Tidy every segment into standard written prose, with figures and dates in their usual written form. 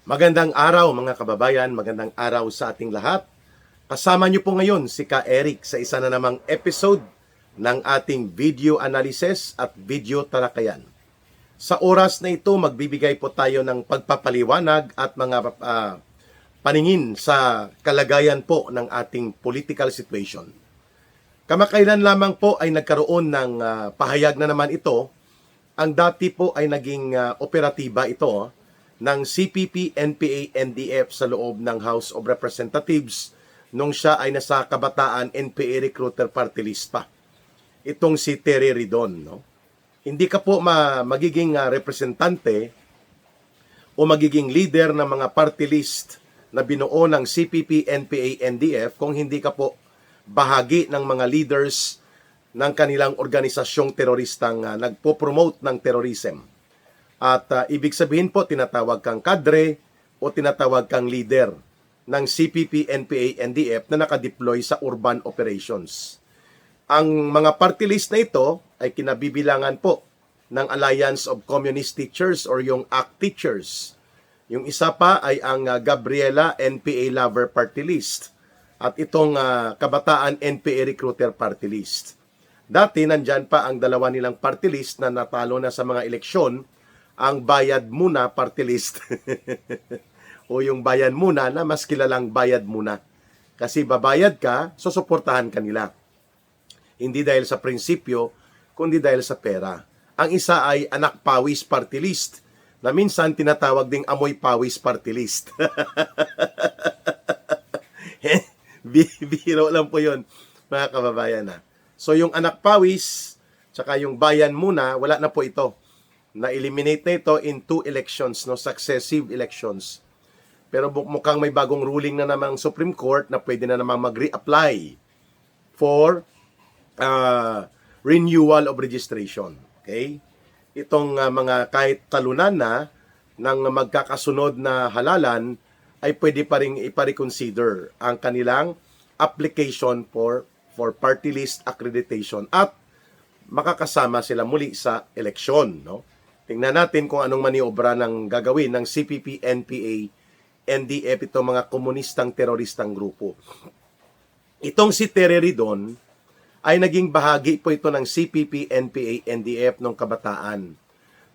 Magandang araw mga kababayan, magandang araw sa ating lahat. Kasama niyo po ngayon si Ka Eric sa isa na namang episode ng ating video analysis at video talakayan. Sa oras na ito, magbibigay po tayo ng pagpapaliwanag at mga paningin sa kalagayan po ng ating political situation. Kamakailan lamang po ay nagkaroon ng pahayag na naman ito. Ang dati po ay naging operatiba ito ng CPP, NPA, NDF sa loob ng House of Representatives nung siya ay nasa Kabataan NPA Recruiter Party List pa. Itong si Terry Ridon. No? Hindi ka po magiging representante o magiging leader ng mga party list na binuo ng CPP, NPA, NDF kung hindi ka po bahagi ng mga leaders ng kanilang organisasyong teroristang nagpo-promote ng terrorism. At ibig sabihin po, tinatawag kang kadre o tinatawag kang leader ng CPP, NPA, NDF na nakadeploy sa urban operations. Ang mga party list na ito ay kinabibilangan po ng Alliance of Communist Teachers or yung ACT Teachers. Yung isa pa ay ang Gabriela NPA Lover Party List at itong Kabataan NPA Recruiter Party List. Dati nandyan pa ang dalawa nilang party list na natalo na sa mga eleksyon, ang Bayad Muna Party List o yung Bayan Muna na mas kilalang Bayad Muna. Kasi babayad ka, susuportahan ka nila. Hindi dahil sa prinsipyo, kundi dahil sa pera. Ang isa ay Anak Pawis Party List na minsan tinatawag ding Amoy Pawis Party List. Biro lang po yun, mga kababayan. So yung Anak Pawis, tsaka yung Bayan Muna, wala na po ito. Na-eliminate na ito in 2 elections, no, successive elections. Pero mukhang may bagong ruling na namang Supreme Court na pwede na namang mag-reapply for renewal of registration. Okay? Itong mga kahit talunan na ng magkakasunod na halalan ay pwede pa rin ipa-reconsider ang kanilang application for party list accreditation at makakasama sila muli sa eleksyon, no? Tingnan natin kung anong maniobra ng gagawin ng CPP, NPA, NDF, itong mga komunistang teroristang grupo. Itong si Terry Ridon ay naging bahagi po ito ng CPP, NPA, NDF nung kabataan.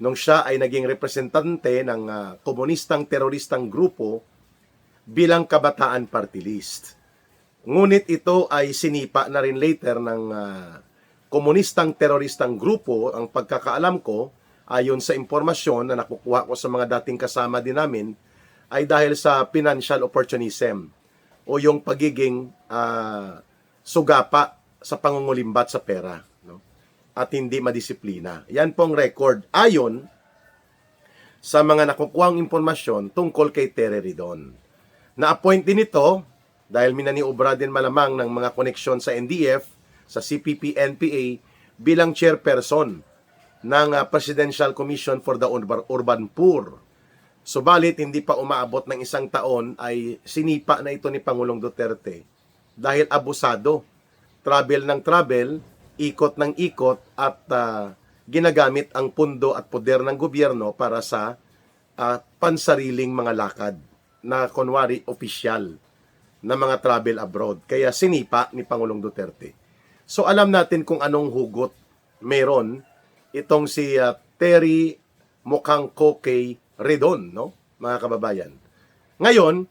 Nung siya ay naging representante ng komunistang teroristang grupo bilang Kabataan Party List. Ngunit ito ay sinipa na rin later ng komunistang teroristang grupo. Ang pagkakaalam ko, ayon sa impormasyon na nakukuha ko sa mga dating kasama din namin, ay dahil sa financial opportunism o yung pagiging sugapa sa pangungulimbat sa pera, no? At hindi madisiplina. Yan pong record ayon sa mga nakukuhang impormasyon tungkol kay Terry Ridon. Na-appoint din ito dahil minaniobra din malamang ng mga koneksyon sa NDF, sa CPP, NPA bilang chairperson ng Presidential Commission for the Urban Poor. Subalit, hindi pa umaabot ng 1 taon ay sinipa na ito ni Pangulong Duterte dahil abusado. Travel ng travel, ikot ng ikot at ginagamit ang pundo at poder ng gobyerno para sa pansariling mga lakad na kunwari opisyal na mga travel abroad. Kaya sinipa ni Pangulong Duterte. So alam natin kung anong hugot meron itong si Terry mukhang Kokey Ridon, no, mga kababayan. Ngayon,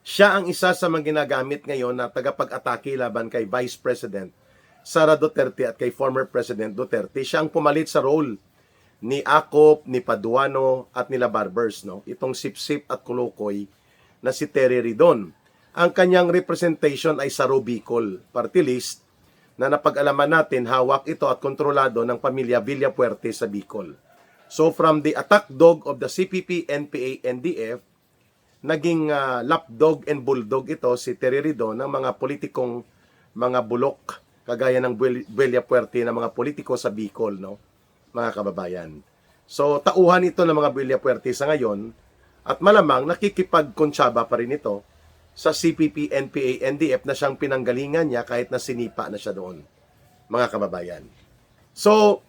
siya ang isa sa mga ginagamit ngayon na tagapag-atake laban kay Vice President Sara Duterte at kay former President Duterte. Siya ang pumalit sa role ni Acop, ni Paduano at nila Barbers, no? Itong Sipsip at Kulukoy na si Terry Ridon. Ang kanyang representation ay sa Bicol Party List na napag-alaman natin, hawak ito at kontrolado ng pamilya Villapuerte sa Bicol. So from the attack dog of the CPP, NPA, NDF, naging lapdog and bulldog ito si Terry Ridon ng mga politikong mga bulok, kagaya ng Villapuerte na mga politiko sa Bicol, no, mga kababayan. So tauhan ito ng mga Villapuerte sa ngayon at malamang nakikipagkonsyaba pa rin ito sa CPP, NPA, NDF na siyang pinanggalingan niya kahit na sinipa na siya doon, mga kababayan. So,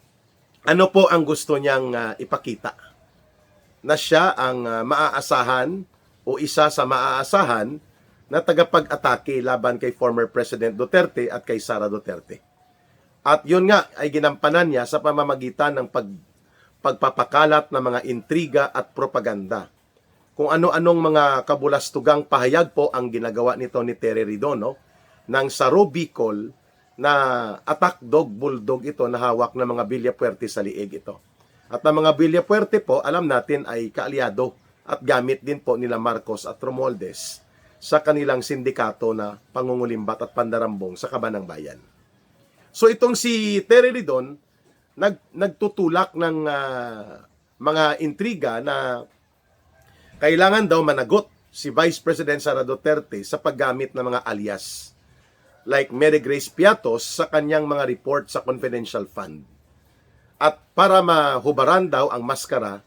ano po ang gusto niyang ipakita? na siya ang maaasahan o isa sa maaasahan na tagapag-atake laban kay former President Duterte at kay Sara Duterte. At yun nga ay ginampanan niya sa pamamagitan ng pagpapakalat ng mga intriga at propaganda. Kung ano-anong mga kabulastugang pahayag po ang ginagawa nito ni Tere Ridon, no? Ng Saro Bicol na attack dog, bulldog ito na hawak ng mga Villapuerte sa liig ito. At ang mga Villapuerte po, alam natin ay kaalyado at gamit din po nila Marcos at Romualdez sa kanilang sindikato na pangungulimbat at pandarambong sa Kabanang Bayan. So itong si Tere Ridon, nagtutulak ng mga intriga na kailangan daw managot si Vice President Sara Duterte sa paggamit ng mga alias like Mary Grace Piatos sa kanyang mga report sa confidential fund. At para mahubaran daw ang maskara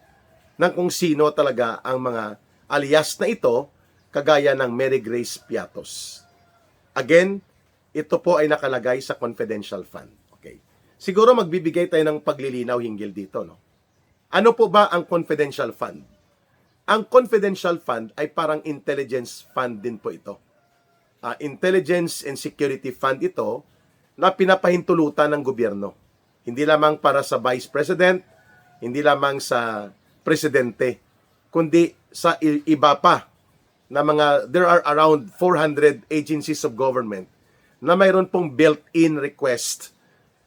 ng kung sino talaga ang mga alias na ito, kagaya ng Mary Grace Piatos. Again, ito po ay nakalagay sa confidential fund. Okay. Siguro magbibigay tayo ng paglilinaw hinggil dito, no? Ano po ba ang confidential fund? Ang confidential fund ay parang intelligence fund din po ito. Intelligence and security fund ito na pinapahintulutan ng gobyerno. Hindi lamang para sa Vice President, hindi lamang sa Presidente, kundi sa iba pa na there are around 400 agencies of government na mayroon pong built-in request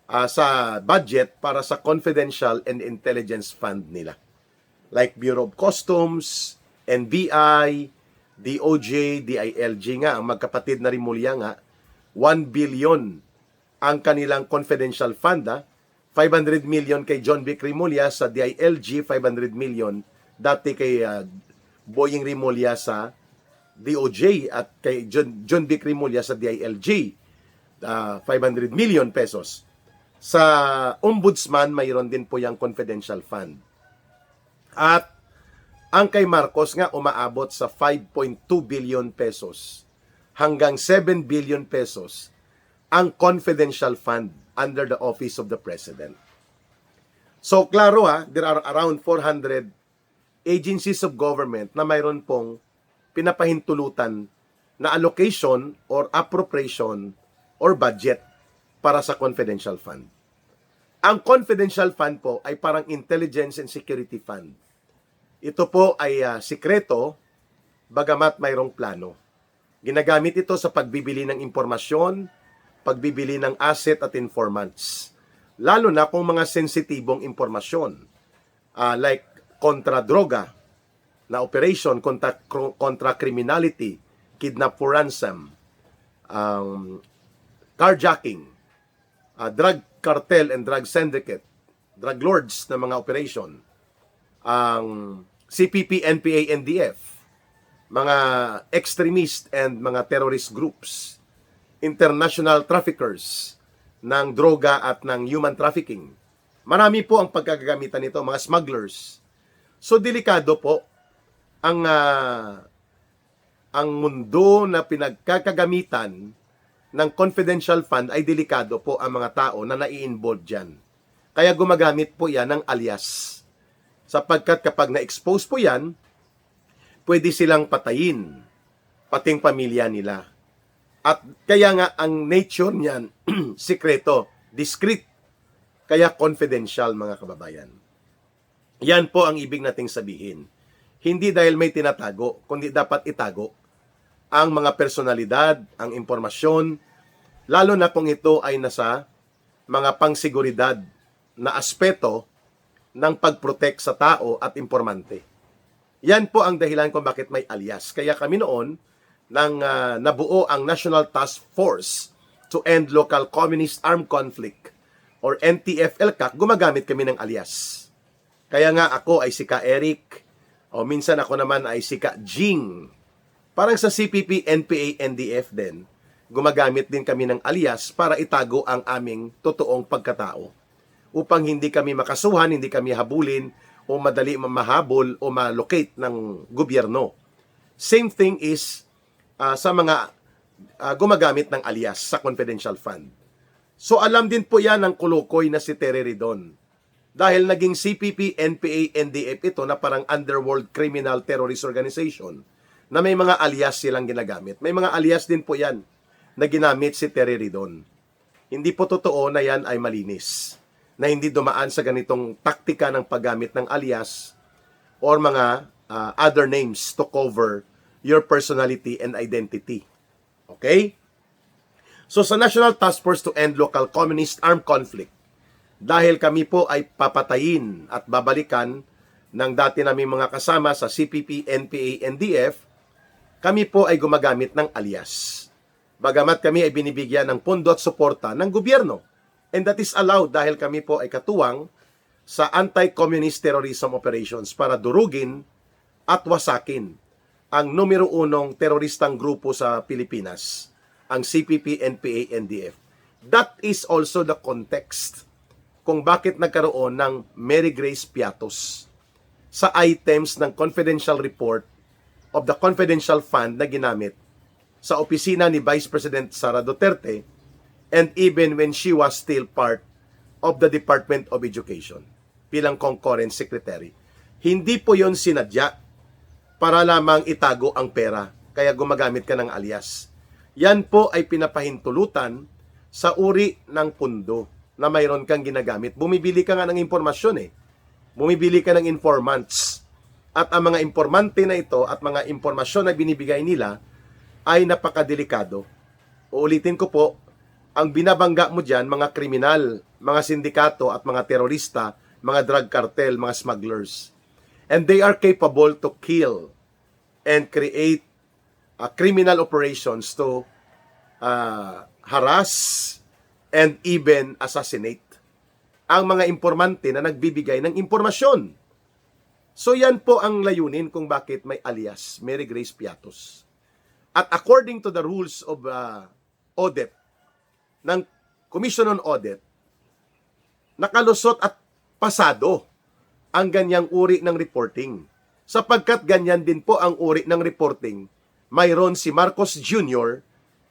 sa budget para sa confidential and intelligence fund nila. Like Bureau of Customs, NBI, DOJ, DILG nga, ang magkapatid na Rimulya nga, 1 billion ang kanilang confidential fund. 500 million kay John Vic Rimulya sa DILG, 500 million dati kay Boying Rimulya sa DOJ at kay John Vic Rimulya sa DILG, 500 million pesos. Sa Ombudsman, mayroon din po yung confidential fund. At ang kay Marcos nga umaabot sa 5.2 billion pesos hanggang 7 billion pesos ang confidential fund under the office of the President. So, klaro there are around 400 agencies of government na mayroon pong pinapahintulutan na allocation or appropriation or budget para sa confidential fund. Ang confidential fund po ay parang intelligence and security fund. Ito po ay sikreto, bagamat mayroong plano. Ginagamit ito sa pagbibili ng impormasyon, pagbibili ng asset at informants. Lalo na kung mga sensitibong impormasyon, like kontra-droga na operation, kontra criminality, kidnap for ransom, carjacking, drug cartel and drug syndicate, drug lords na mga operation, CPP, NPA, NDF, mga extremist and mga terrorist groups, international traffickers ng droga at ng human trafficking. Marami po ang pagkagamitan nito, mga smugglers. So, delikado po ang mundo na pinagkakagamitan ng confidential fund ay delikado po ang mga tao na nai-involve dyan. Kaya gumagamit po yan ng alias. Sapagkat kapag na-expose po yan, pwede silang patayin, pating pamilya nila. At kaya nga ang nature niyan, sikreto, discreet, kaya confidential mga kababayan. Yan po ang ibig nating sabihin. Hindi dahil may tinatago, kundi dapat itago ang mga personalidad, ang impormasyon, lalo na kung ito ay nasa mga pangsiguridad na aspeto ng pag-protect sa tao at informante. Yan po ang dahilan kung bakit may alias. Kaya kami noon, nang nabuo ang National Task Force to End Local Communist Armed Conflict or NTF-ELCAC, gumagamit kami ng alias. Kaya nga ako ay si Ka Eric, o minsan ako naman ay si Ka Jing. Parang sa CPP, NPA, NDF din, gumagamit din kami ng alias para itago ang aming totoong pagkatao. Upang hindi kami makasuhan, hindi kami habulin, o madali mahabol o malocate ng gobyerno. Same thing is sa mga gumagamit ng alias sa confidential fund. So alam din po yan ng kulukoy na si Tere Ridon Dahil naging CPP, NPA, NDF ito na parang underworld criminal terrorist organization na may mga alias silang ginagamit. May mga alias din po yan na ginamit si Terry Ridon. Hindi po totoo na yan ay malinis, na hindi dumaan sa ganitong taktika ng paggamit ng alias or mga other names to cover your personality and identity. Okay? So sa National Task Force to End Local Communist Armed Conflict, dahil kami po ay papatayin at babalikan ng dati naming mga kasama sa CPP, NPA, NDF, kami po ay gumagamit ng alias. Bagamat kami ay binibigyan ng pondo at suporta ng gobyerno. And that is allowed dahil kami po ay katuwang sa anti-communist terrorism operations para durugin at wasakin ang numero 1 teroristang grupo sa Pilipinas, ang CPP, NPA, NDF. That is also the context kung bakit nagkaroon ng Mary Grace Piatos sa items ng confidential report of the confidential fund na ginamit sa opisina ni Vice President Sara Duterte and even when she was still part of the Department of Education bilang concurrent secretary. Hindi po yon sinadya para lamang itago ang pera kaya gumagamit ka ng alias. Yan po ay pinapahintulutan sa uri ng pundo na mayroon kang ginagamit. Bumibili ka nga ng impormasyon Bumibili ka ng informants. At ang mga informante na ito at mga impormasyon na binibigay nila ay napakadelikado. Uulitin ko po, ang binabangga mo dyan, mga kriminal, mga sindikato at mga terorista, mga drug cartel, mga smugglers. And they are capable to kill and create criminal operations to harass and even assassinate ang mga informante na nagbibigay ng impormasyon. So yan po ang layunin kung bakit may alias, Mary Grace Piatos. At according to the rules of audit, ng Commission on Audit, nakalusot at pasado ang ganyang uri ng reporting. Sapagkat ganyan din po ang uri ng reporting, mayroon si Marcos Jr.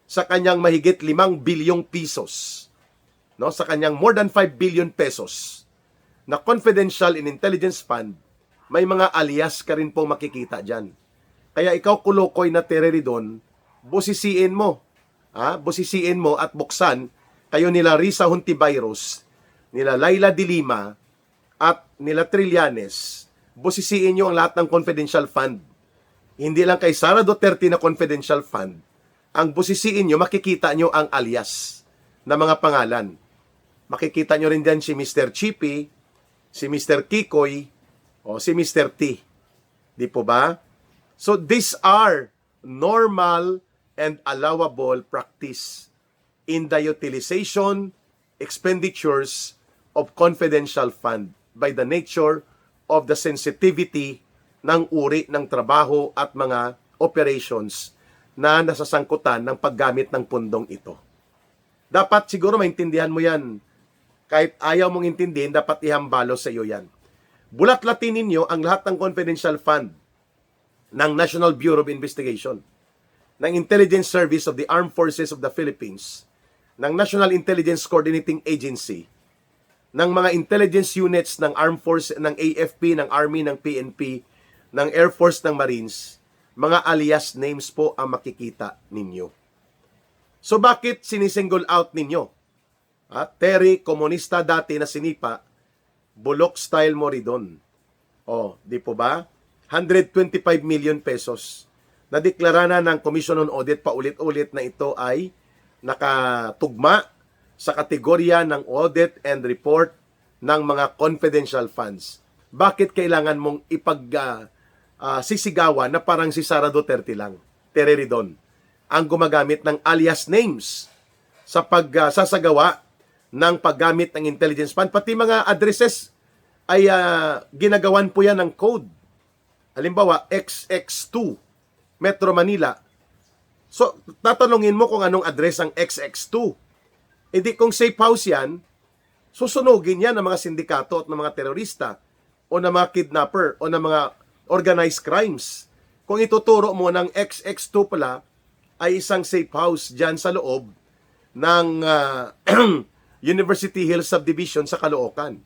sa kanyang mahigit 5 bilyong pesos, sa kanyang more than 5 billion pesos na confidential in intelligence fund, may mga alias ka rin pong makikita dyan. Kaya ikaw kulukoy na tereridon, busisiin mo. Busisiin mo at buksan kayo nila Risa Hontiveros, nila Laila de Lima, at nila Trillanes. Busisiin nyo ang lahat ng confidential fund. Hindi lang kay Sara Duterte na confidential fund. Ang busisiin nyo, makikita nyo ang alias na mga pangalan. Makikita nyo rin dyan si Mr. Chippy, si Mr. Kikoy, o si Mr. T. Di po ba? So these are normal and allowable practice in the utilization, expenditures of confidential fund by the nature of the sensitivity ng uri ng trabaho at mga operations na nasasangkutan ng paggamit ng pundong ito. Dapat siguro maintindihan mo yan. Kahit ayaw mong intindihin, dapat ihambalo sa iyo yan. Bulat-latin ninyo ang lahat ng confidential fund ng National Bureau of Investigation, ng Intelligence Service of the Armed Forces of the Philippines, ng National Intelligence Coordinating Agency, ng mga intelligence units ng Armed Force, ng AFP, ng Army, ng PNP, ng Air Force, ng Marines. Mga alias names po ang makikita ninyo. So bakit sinisingle out ninyo? Terry, komunista dati na sinipa, bulok style mo ridon. Di po ba? 125 million pesos. Nadeklara na ng Commission on Audit paulit-ulit na ito ay nakatugma sa kategorya ng audit and report ng mga confidential funds. Bakit kailangan mong sisigawan na parang si Sara Duterte lang, Terry Ridon, ang gumagamit ng alias names sa pagsasagawa ng paggamit ng intelligence fund? Pati mga addresses ay ginagawan po yan ng code. Halimbawa, XX2, Metro Manila. So, tatanungin mo kung anong address ang XX2. E di kung safe house yan, susunugin yan ng mga sindikato at ng mga terorista o ng mga kidnapper o ng mga organized crimes. Kung ituturo mo ng XX2 pala ay isang safe house dyan sa loob ng University Hills Subdivision sa Caloocan.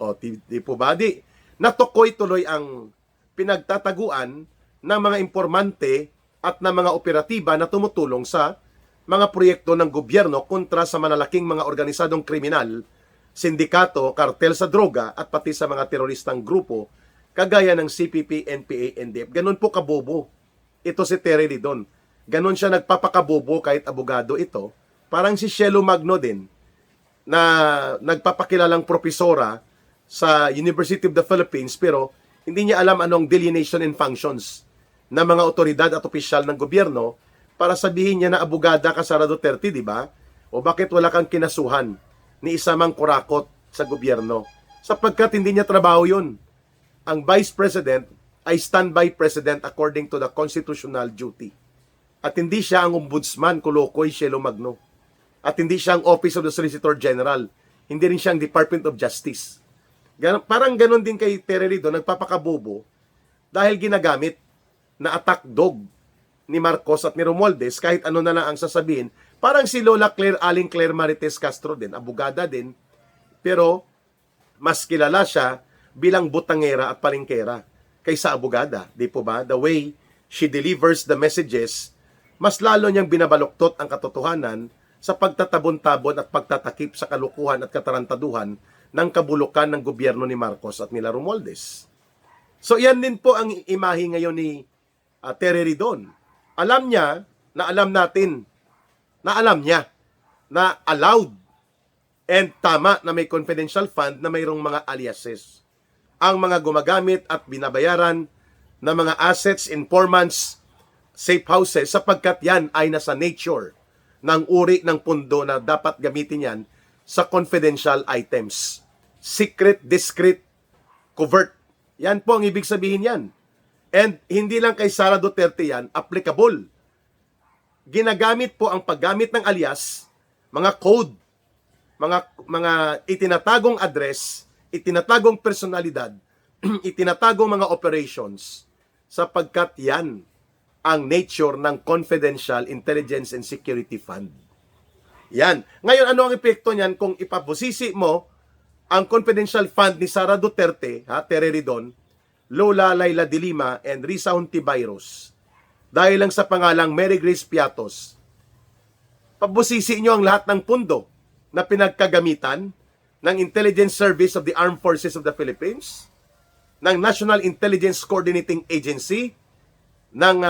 O, di po ba? Di, natukoy tuloy ang pinagtataguan ng mga informante at ng mga operatiba na tumutulong sa mga proyekto ng gobyerno kontra sa malalaking mga organisadong kriminal, sindikato, kartel sa droga at pati sa mga teroristang grupo kagaya ng CPP, NPA, NDF. Ganun po kabobo ito si Terry Ridon. Ganun siya nagpapakabobo kahit abogado ito. Parang si Shelo Magno din na nagpapakilalang propesora sa University of the Philippines pero hindi niya alam anong delineation and functions ng mga otoridad at opisyal ng gobyerno para sabihin niya na abogada ka Sara Duterte, di ba? O bakit wala kang kinasuhan ni isa mang kurakot sa gobyerno? Sapagkat hindi niya trabaho yun. Ang Vice President ay standby President according to the constitutional duty. At hindi siya ang ombudsman, Kolokoy Shelo Magno. At hindi siya ang Office of the Solicitor General. Hindi rin siya ang Department of Justice. Parang ganun din kay Terry Ridon, nagpapakabobo dahil ginagamit na attack dog ni Marcos at ni Romualdez kahit ano na lang ang sasabihin. Parang si Lola Claire, Aling Claire Marites Castro din, abogada din, pero mas kilala siya bilang butangera at palingkera kaysa abogada. Di po ba? The way she delivers the messages, mas lalo niyang binabaluktot ang katotohanan sa pagtatabon-tabon at pagtatakip sa kalukuhan at katarantaduhan ng kabulukan ng gobyerno ni Marcos at nila Romualdez. So yan din po ang imahe ngayon ni Terry Ridon. Alam niya na alam natin na alam niya na allowed and tama na may confidential fund na mayroong mga aliases. Ang mga gumagamit at binabayaran ng mga assets, informants, safe houses sapagkat yan ay nasa nature ng uri ng pundo na dapat gamitin yan sa confidential items. Secret, discreet, covert. Yan po ang ibig sabihin yan. And hindi lang kay Sara Duterte yan, applicable. Ginagamit po ang paggamit ng alias, mga code, mga itinatagong address, itinatagong personalidad, itinatagong mga operations, sapagkat yan ang nature ng Confidential Intelligence and Security Fund. Yan. Ngayon, ano ang epekto niyan kung ipabusisi mo ang confidential fund ni Sara Duterte, Terry Ridon, Lola Laila de Lima, and Risa Hontiveros, dahil lang sa pangalang Mary Grace Piatos, pabusisi nyo ang lahat ng pundo na pinagkagamitan ng Intelligence Service of the Armed Forces of the Philippines, ng National Intelligence Coordinating Agency, ng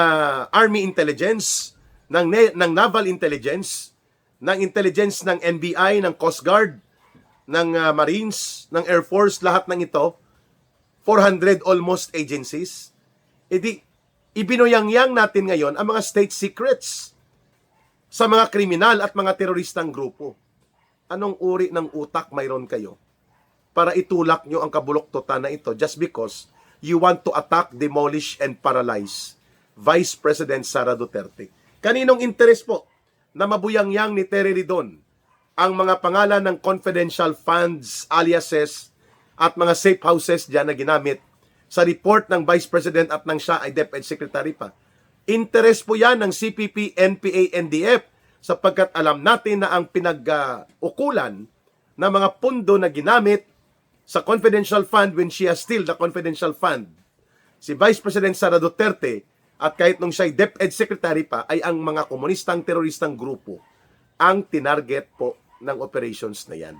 Army Intelligence, ng Naval Intelligence, ng Intelligence ng NBI, ng Coast Guard, ng Marines, ng Air Force, lahat ng ito, 400 almost agencies. Ibinuyang-yang natin ngayon ang mga state secrets sa mga kriminal at mga teroristang grupo. Anong uri ng utak mayroon kayo para itulak nyo ang kabuloktotan na ito just because you want to attack, demolish, and paralyze Vice President Sara Duterte? Kaninong interes po na mabuyang-yang ni Terry Ridon ang mga pangalan ng confidential funds, aliases, at mga safe houses dyan na ginamit sa report ng Vice President at ng siya ay DepEd Secretary pa? Interes po yan ng CPP, NPA, NDF sapagkat alam natin na ang pinag-ukulan ng mga pundo na ginamit sa confidential fund when she has still the confidential fund, si Vice President Sara Duterte, at kahit nung siya ay DepEd Secretary pa, ay ang mga komunistang teroristang grupo ang tinarget po ng operations na yan.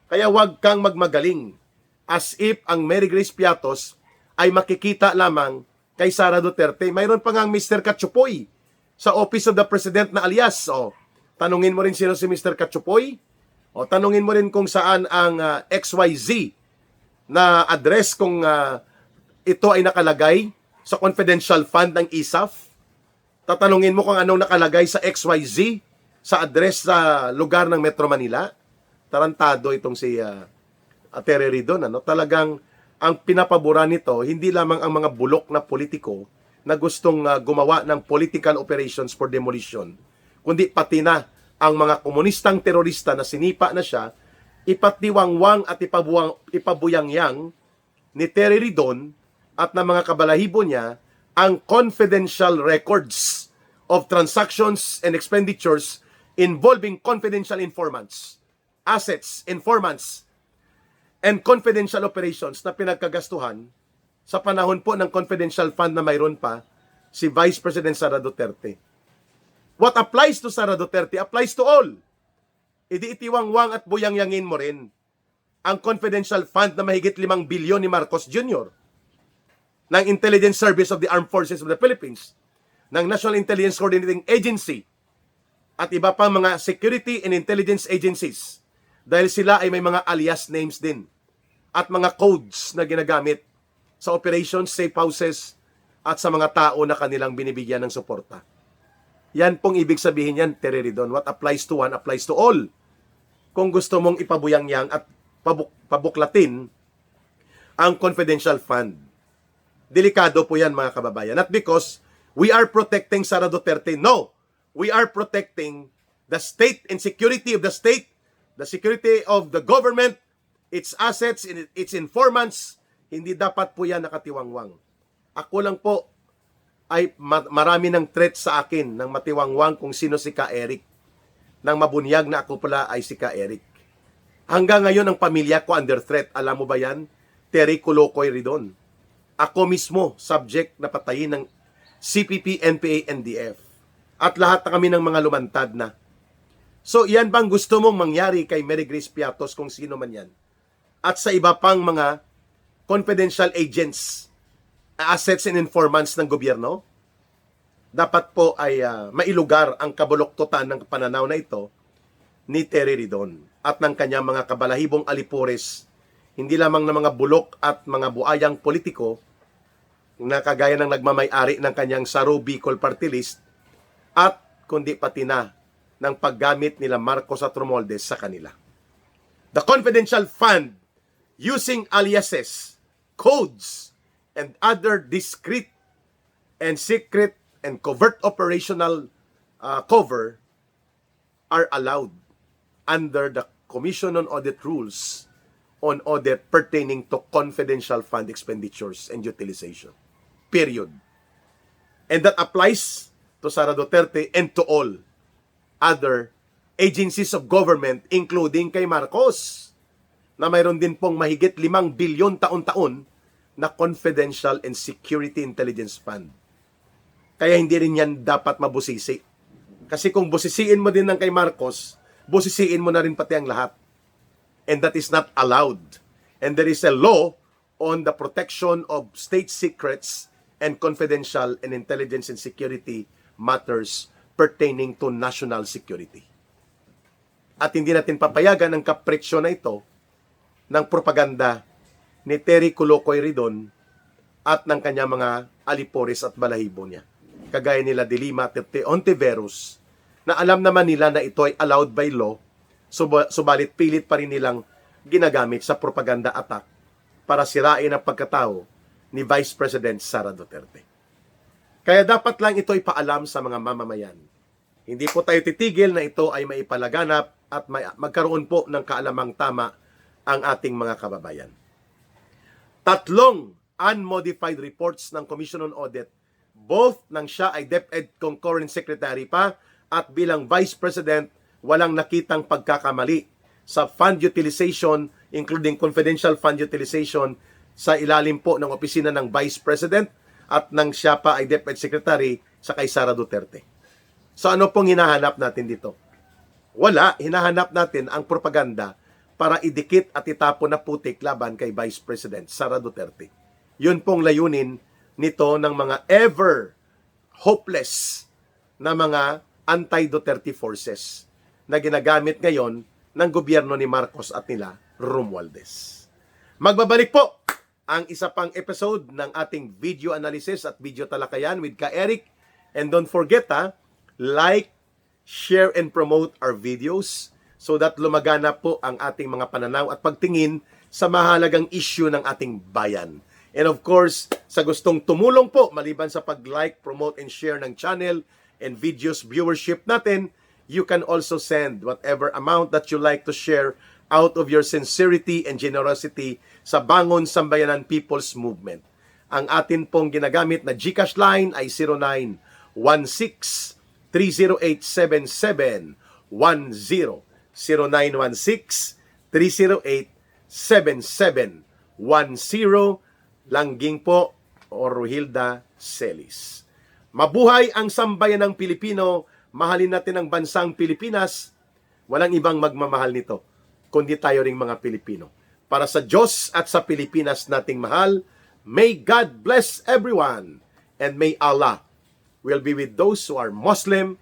Kaya wag kang magmagaling as if ang Mary Grace Piatos ay makikita lamang kay Sara Duterte. Mayroon pa nga ang Mr. Katsupoy sa Office of the President na alias. O, tanungin mo rin sino si Mr. Katsupoy. O, tanungin mo rin kung saan ang XYZ na address kung ito ay nakalagay sa confidential fund ng ISAF. Tatanungin mo kung anong nakalagay sa XYZ sa address sa lugar ng Metro Manila. Tarantado itong si Terry Ridon. Talagang ang pinapabura nito, hindi lamang ang mga bulok na politiko na gustong gumawa ng political operations for demolition, kundi pati na ang mga komunistang terorista na sinipa na siya, ipatiwangwang at ipabuyang-yang ni Terry Ridon at ng mga kabalahibo niya ang confidential records of transactions and expenditures involving confidential informants, assets, informants, and confidential operations na pinagkagastuhan sa panahon po ng confidential fund na mayroon pa si Vice President Sara Duterte. What applies to Sara Duterte applies to all. Idi itiwangwang at buyangyangin mo rin ang confidential fund na mahigit 5 bilyon ni Marcos Jr., ng Intelligence Service of the Armed Forces of the Philippines, ng National Intelligence Coordinating Agency, at iba pang mga security and intelligence agencies, dahil sila ay may mga alias names din at mga codes na ginagamit sa operations, safe houses, at sa mga tao na kanilang binibigyan ng suporta. Yan pong ibig sabihin yan, Tereridon. What applies to one applies to all. Kung gusto mong ipabuyangyang at pabuklatin ang confidential fund, delikado po yan, mga kababayan. Not because we are protecting Sara Duterte. No! We are protecting the state and security of the state, the security of the government, its assets, its informants. Hindi dapat po yan nakatiwangwang. Ako lang po ay marami ng threat sa akin ng matiwangwang kung sino si Ka Eric. Nang mabunyag na ako pala ay si Ka Eric. Hanggang ngayon ang pamilya ko under threat. Alam mo ba yan? Terry Kulokoy Ridon. Ako mismo, subject na patayin ng CPP, NPA, NDF. At lahat na kami ng mga lumantad na. So, yan bang gusto mong mangyari kay Mary Grace Piatos kung sino man yan? At sa iba pang mga confidential agents, assets and informants ng gobyerno? Dapat po ay mailugar ang kabuloktotan ng pananaw na ito ni Terry Ridon at ng kanyang mga kabalahibong alipores, hindi lamang ng mga bulok at mga buayang politiko na kagaya ng nagmamay-ari ng kanyang Saro Bicol Party List, at kundi pati na ng paggamit nila Marcos at Romualdez sa kanila. The confidential fund using aliases, codes, and other discreet and secret and covert operational cover are allowed under the Commission on Audit Rules on audit pertaining to confidential fund expenditures and utilization. Period. And that applies to Sara Duterte and to all other agencies of government, including kay Marcos, na mayroon din pong mahigit 5 bilyon taon-taon na confidential and security intelligence fund. Kaya hindi rin yan dapat mabusisi. Kasi kung busisiin mo din ng kay Marcos, busisiin mo na rin pati ang lahat. And that is not allowed. And there is a law on the protection of state secrets and confidential and intelligence and security matters pertaining to national security. At hindi natin papayagan ang kapretsyo na ito ng propaganda ni Terry Kulokoy Ridon at ng kanyang mga alipores at balahibo niya. Kagaya nila Dilima Terte Ontiveros, na alam naman nila na ito ay allowed by law, subalit pilit pa rin nilang ginagamit sa propaganda attack para sirain ang pagkatao ni Vice President Sara Duterte. Kaya dapat lang ito ipaalam sa mga mamamayan. Hindi po tayo titigil na ito ay maipalaganap at magkaroon po ng kaalamang tama ang ating mga kababayan. 3 unmodified reports ng Commission on Audit, both nang siya ay DepEd Concurrent Secretary pa at bilang Vice President, walang nakitang pagkakamali sa fund utilization, including confidential fund utilization, sa ilalim po ng opisina ng Vice President at nang siya pa ay DepEd Secretary sa kay Sara Duterte. So ano pong hinahanap natin dito? Wala, hinahanap natin ang propaganda para idikit at itapon na putik laban kay Vice President Sara Duterte. Yun pong layunin nito ng mga ever hopeless na mga anti-Duterte forces na ginagamit ngayon ng gobyerno ni Marcos at nila Romualdez. Magbabalik po ang isa pang episode ng ating video analysis at video talakayan with Ka Eric. And don't forget like, share, and promote our videos so that lumagana po ang ating mga pananaw at pagtingin sa mahalagang issue ng ating bayan. And of course, sa gustong tumulong po, maliban sa pag-like, promote, and share ng channel and videos viewership natin, you can also send whatever amount that you like to share out of your sincerity and generosity sa Bangon Sambayanan People's Movement. Ang atin pong ginagamit na GCash line ay 0916-308-7710. 0916-308-7710. Langging po, Orohilda Celis. Mabuhay ang sambayan ng Pilipino, mahalin natin ang bansang Pilipinas. Walang ibang magmamahal nito, kundi tayo ring mga Pilipino. Para sa Diyos at sa Pilipinas nating mahal, may God bless everyone, and may Allah will be with those who are Muslim,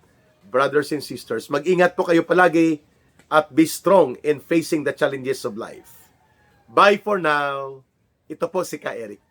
brothers and sisters. Mag-ingat po kayo palagi at be strong in facing the challenges of life. Bye for now. Ito po si Ka Eric.